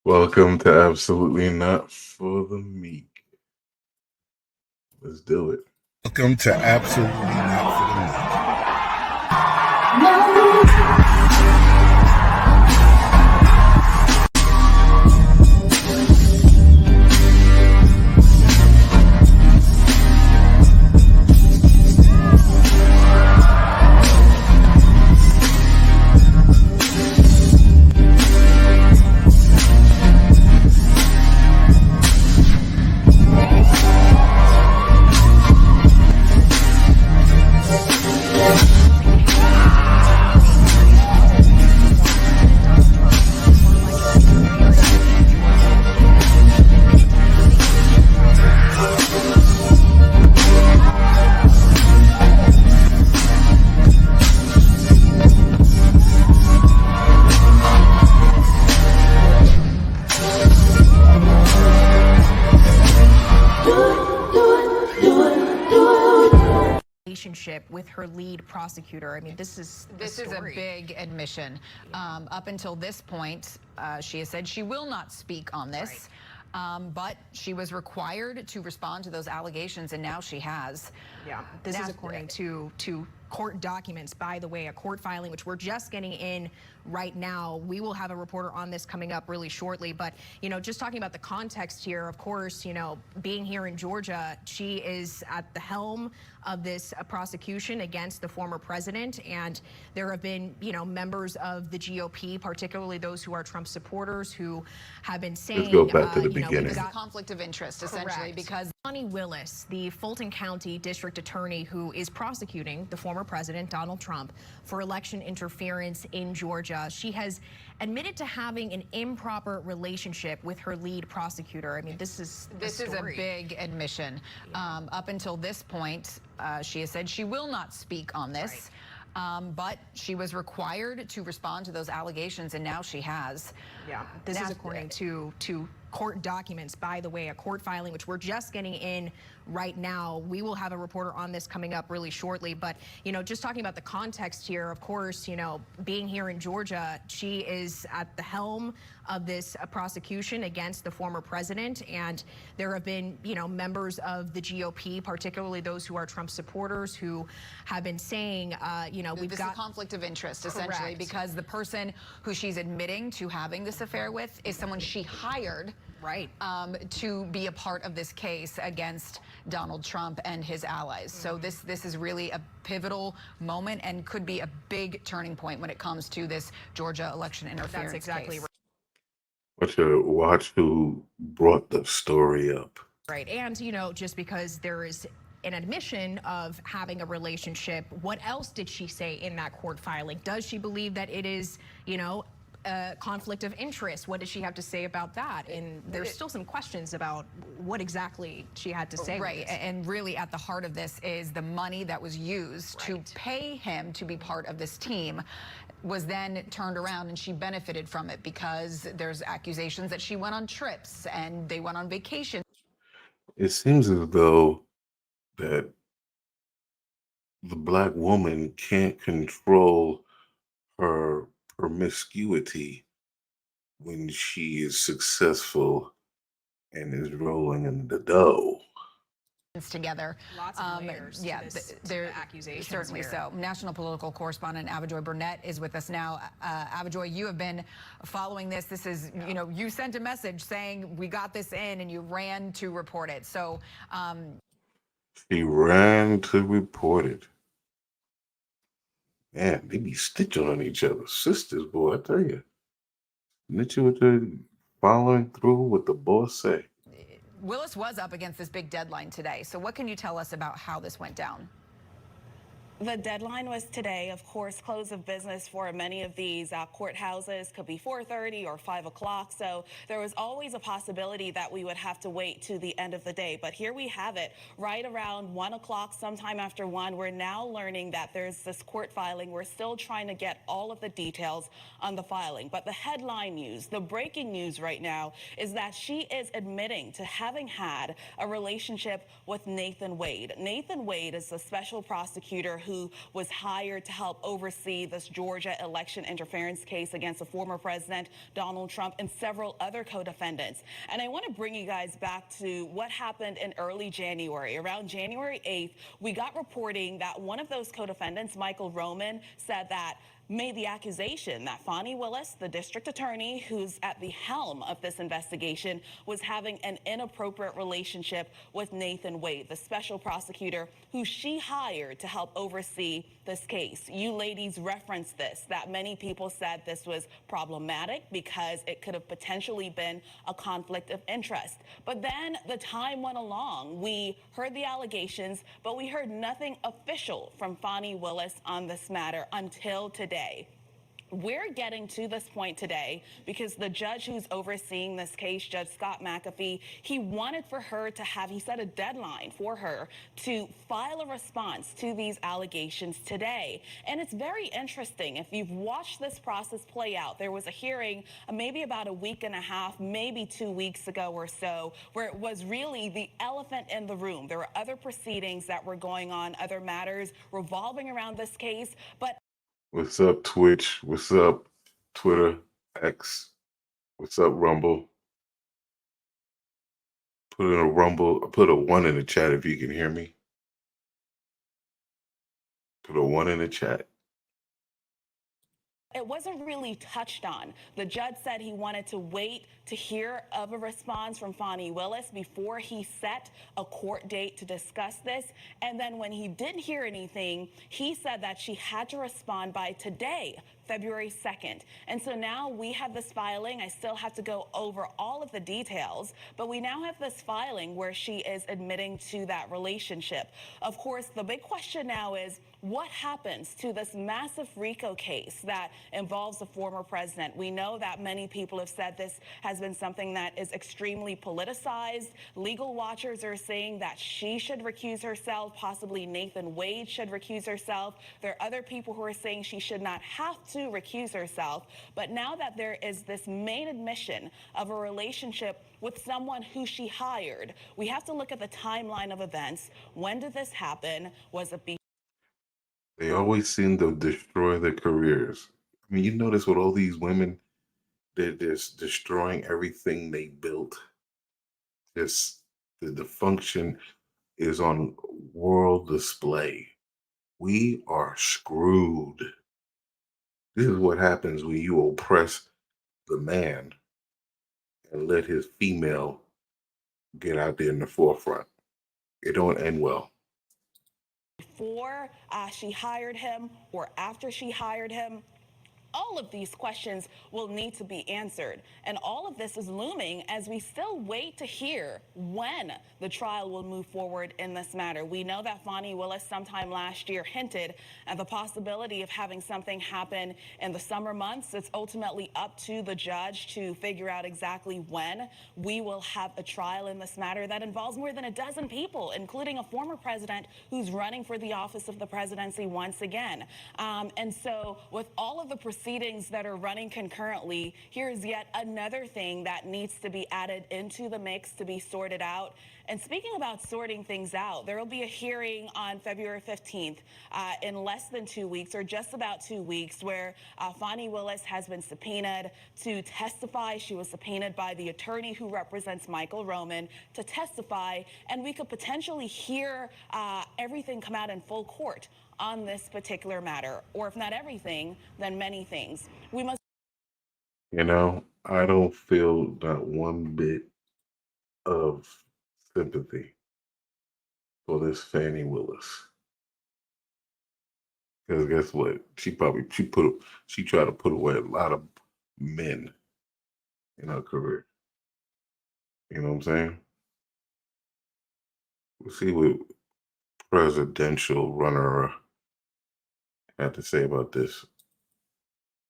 Welcome to Absolutely Not for the Meek. Let's do it. Welcome to Absolutely Not for the Meek. With her lead prosecutor. I mean, this is a big admission. Up until this point, she has said she will not speak on this, but she was required to respond to those allegations, and now she has. Yeah, this is according to court documents, by the way, a court filing, which we're just getting in right now. We will have a reporter on this coming up really shortly. But, you know, just talking about the context here, of course, you know, being here in Georgia, she is at the helm of this prosecution against the former president. And there have been, you know, members of the GOP, particularly those who are Trump supporters, who have been saying, let's go back to the beginning. It's a conflict of interest, essentially, because Fani Willis, the Fulton County district attorney who is prosecuting the former president, Donald Trump, for election interference in Georgia, she has admitted to having an improper relationship with her lead prosecutor. I mean, this is a big admission. Up until this point, she has said she will not speak on this. But she was required to respond to those allegations, and now she has. Yeah, this is according to court documents, by the way, a court filing, which we're just getting in right now. We will have a reporter on this coming up really shortly. But, you know, just talking about the context here, of course, you know, being here in Georgia, she is at the helm of this prosecution against the former president. And there have been, you know, members of the GOP, particularly those who are Trump supporters, who have been saying, you know, we've got a conflict of interest, essentially, because the person who she's admitting to having this affair with is someone she hired to be a part of this case against Donald Trump and his allies. So this is really a pivotal moment and could be a big turning point when it comes to this Georgia election interference. That's exactly case. right. Watch who brought the story up. Right, and you know, just because there is an admission of having a relationship, what else did she say in that court filing? Does she believe that it is, you know, a conflict of interest? What did she have to say about that? And there's still some questions about what exactly she had to say. Right, and really at the heart of this is the money that was used to pay him to be part of this team was then turned around, and she benefited from it because there's accusations that she went on trips and they went on vacation. It seems as though that the black woman can't control her promiscuity when she is successful and is rolling in the dough. Together. Lots of layers to the accusations certainly here. So. National political correspondent Avajoy Burnett is with us now. Avajoy, you have been following this. This is, you know, you sent a message saying we got this in, and you ran to report it. So she ran to report it. Man, they be stitching on each other. Sisters, boy, I tell you. Snitching with the following through what the boss say. Willis was up against this big deadline today. So what can you tell us about how this went down? The deadline was today. Of course, close of business for many of these courthouses could be 4:30 or 5 o'clock. So there was always a possibility that we would have to wait to the end of the day. But here we have it right around 1 o'clock, sometime after 1. We're now learning that there's this court filing. We're still trying to get all of the details on the filing. But the headline news, the breaking news right now is that she is admitting to having had a relationship with Nathan Wade. Nathan Wade is the special prosecutor who was hired to help oversee this Georgia election interference case against the former president, Donald Trump, and several other co-defendants. And I want to bring you guys back to what happened in early January. Around January 8th, we got reporting that one of those co-defendants, Michael Roman, said that made the accusation that Fani Willis, the district attorney who's at the helm of this investigation, was having an inappropriate relationship with Nathan Wade, the special prosecutor who she hired to help oversee this case. You ladies referenced this, that many people said this was problematic because it could have potentially been a conflict of interest. But then the time went along. We heard the allegations, but we heard nothing official from Fani Willis on this matter until today. We're getting to this point today because the judge who's overseeing this case, Judge Scott McAfee, he wanted for her to have, he set a deadline for her to file a response to these allegations today. And it's very interesting. If you've watched this process play out, there was a hearing maybe about a week and a half, maybe 2 weeks ago or so, where it was really the elephant in the room. There were other proceedings that were going on, other matters revolving around this case, but What's up, Twitch? What's up, Twitter, X? What's up, Rumble? Put in a Rumble. Put a 1 in the chat if you can hear me. Put a 1 in the chat. it wasn't really touched on. The judge said he wanted to wait to hear of a response from Fani Willis before he set a court date to discuss this. And then when he didn't hear anything, he said that she had to respond by today, February 2nd. And so now we have this filing. I still have to go over all of the details, but we now have this filing where she is admitting to that relationship. Of course, the big question now is, what happens to this massive RICO case that involves the former president? We know that many people have said this has been something that is extremely politicized. Legal watchers are saying that she should recuse herself. Possibly Nathan Wade should recuse herself. There are other people who are saying she should not have to recuse herself. But now that there is this main admission of a relationship with someone who she hired, we have to look at the timeline of events. When did this happen? Was it They always seem to destroy their careers. I mean, you notice with all these women, they're just destroying everything they built. The function is on world display. We are screwed. This is what happens when you oppress the man and let his female get out there in the forefront. It don't end well. Before she hired him or after she hired him? All of these questions will need to be answered. And all of this is looming as we still wait to hear when the trial will move forward in this matter. We know that Fani Willis sometime last year hinted at the possibility of having something happen in the summer months. It's ultimately up to the judge to figure out exactly when we will have a trial in this matter that involves more than a dozen people, including a former president who's running for the office of the presidency once again. And so with all of the proceedings that are running concurrently, here's yet another thing that needs to be added into the mix to be sorted out. And speaking about sorting things out, there will be a hearing on February 15th in less than 2 weeks, or just about 2 weeks, where Fani Willis has been subpoenaed to testify. She was subpoenaed by the attorney who represents Michael Roman to testify, and we could potentially hear everything come out in full court on this particular matter, or if not everything, then many things. We must. You know, I don't feel not one bit of sympathy for this Fani Willis. Because guess what? She tried to put away a lot of men in her career. You know what I'm saying? We'll see what presidential runner had to say about this.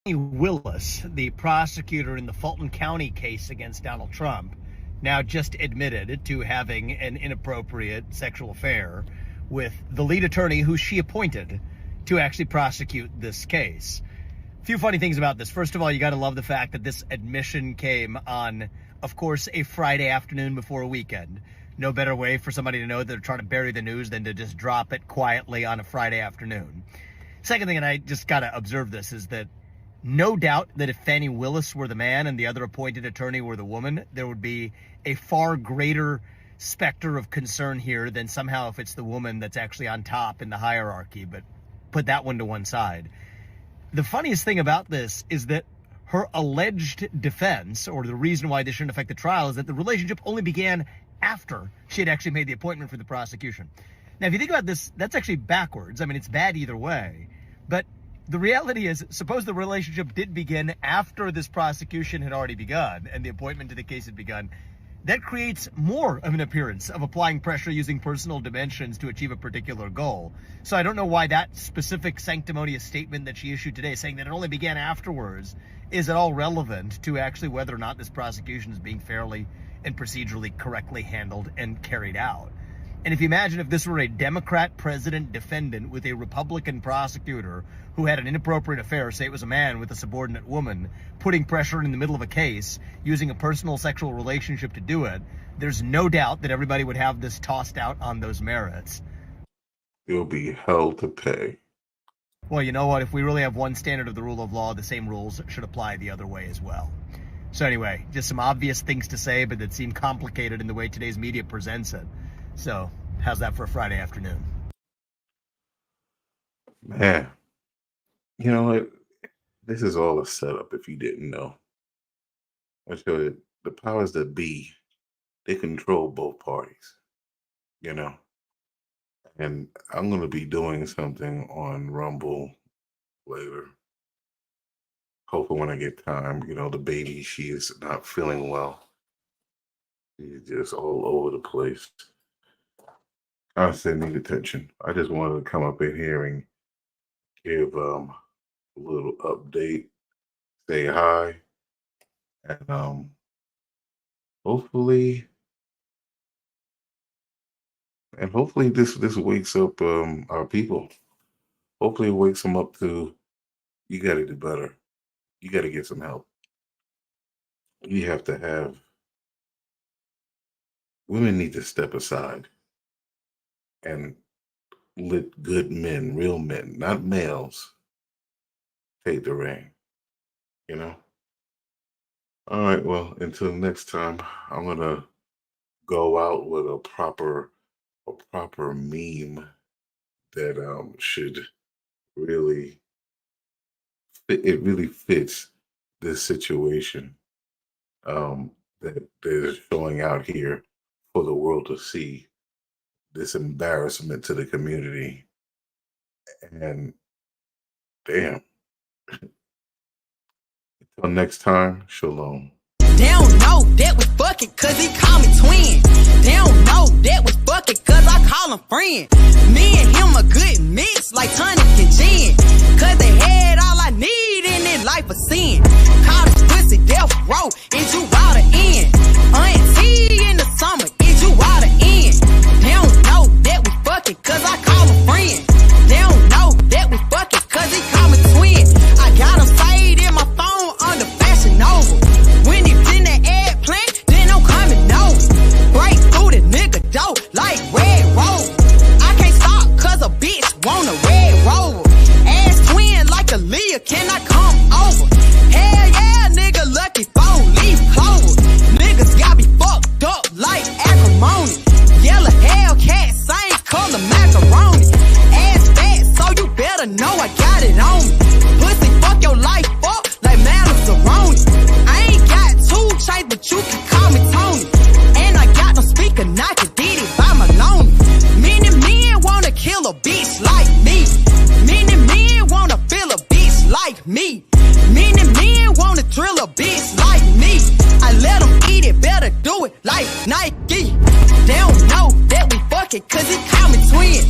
Fani Willis, the prosecutor in the Fulton County case against Donald Trump, now just admitted to having an inappropriate sexual affair with the lead attorney who she appointed to actually prosecute this case. A few funny things about this. First of all, you got to love the fact that this admission came on, of course, a Friday afternoon before a weekend. no better way for somebody to know that they're trying to bury the news than to just drop it quietly on a Friday afternoon. Second thing, and I just got to observe this, is that no doubt that if Fani Willis were the man and the other appointed attorney were the woman, there would be a far greater specter of concern here than somehow if it's the woman that's actually on top in the hierarchy. But put that one to one side. The funniest thing about this is that her alleged defense, or the reason why this shouldn't affect the trial, is that the relationship only began after she had actually made the appointment for the prosecution. Now, if you think about this, that's actually backwards. I mean, it's bad either way. But the reality is, suppose the relationship did begin after this prosecution had already begun and the appointment to the case had begun. That creates more of an appearance of applying pressure using personal dimensions to achieve a particular goal. So I don't know why that specific sanctimonious statement that she issued today, saying that it only began afterwards, is at all relevant to actually whether or not this prosecution is being fairly and procedurally correctly handled and carried out. And if you imagine if this were a Democrat president defendant with a Republican prosecutor who had an inappropriate affair, say it was a man with a subordinate woman, putting pressure in the middle of a case, using a personal sexual relationship to do it, there's no doubt that everybody would have this tossed out on those merits. You'll be hell to pay. Well, you know what? If we really have one standard of the rule of law, the same rules should apply the other way as well. So anyway, just some obvious things to say, but that seem complicated in the way today's media presents it. So, how's that for a Friday afternoon? Man, you know what? This is all a setup if you didn't know. I show you, the powers that be, they control both parties, you know? And I'm going to be doing something on Rumble later. Hopefully when I get time, you know, the baby, she is not feeling well. She's just all over the place. Constant need attention. I just wanted to come up in here and give a little update, say hi, and hopefully this wakes up our people. Hopefully it wakes them up to, you got to do better. You got to get some help. You have to have, women need to step aside and let good men, real men, not males, take the reign, you know? All right, well, until next time, I'm going to go out with a proper meme that should really, it really fits this situation that is showing out here for the world to see. This embarrassment to the community. And damn. Until next time, shalom. They don't know that we fucking cause he call me twin. They don't know that we fucking cause I call him friend. Me and him a good mix like tonic and gin. Cause they had all I need in this life of sin. Call this pussy death row, is you out the end. Auntie in the summer, is you out the end. They don't know that we fucking cause I call him friend. They don't know that we fucking cause he call me twin. I got him saved in my phone under Fashion Nova. When he's in the airplane, then I'm coming over. Break through the nigga door like Red Rover. I can't stop cause a bitch want a Red Rover. Ass twin like a Leah, can I come over? Hell yeah, nigga, lucky 4-leaf clover. Niggas got me fucked up like acrimony. Yellow Hellcat, same color macaroni. Ass fat, so you better know I got it on me. Pussy fuck your life up like Malaroni. I ain't got 2 chains, but you can call me Tony. And I got no speaker, knock it, did it by my lonely. Many men wanna kill a bitch like me. Many men wanna feel a bitch like me. Many men wanna drill a bitch like me. I let them eat it, better do it like Nike. They don't know that we fucking cause he call me twin.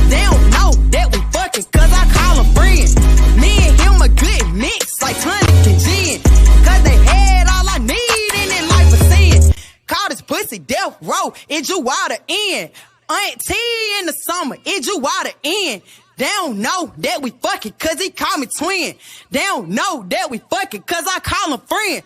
They don't know that we fucking cause I call him friend. Me and him a good mix like tonic and gin. Cause they had all I need in this life of sin. Call this pussy death row, is you out the end. Auntie in the summer, is you out the end. They don't know that we fucking cause he call me twin. They don't know that we fucking cause I call him friend.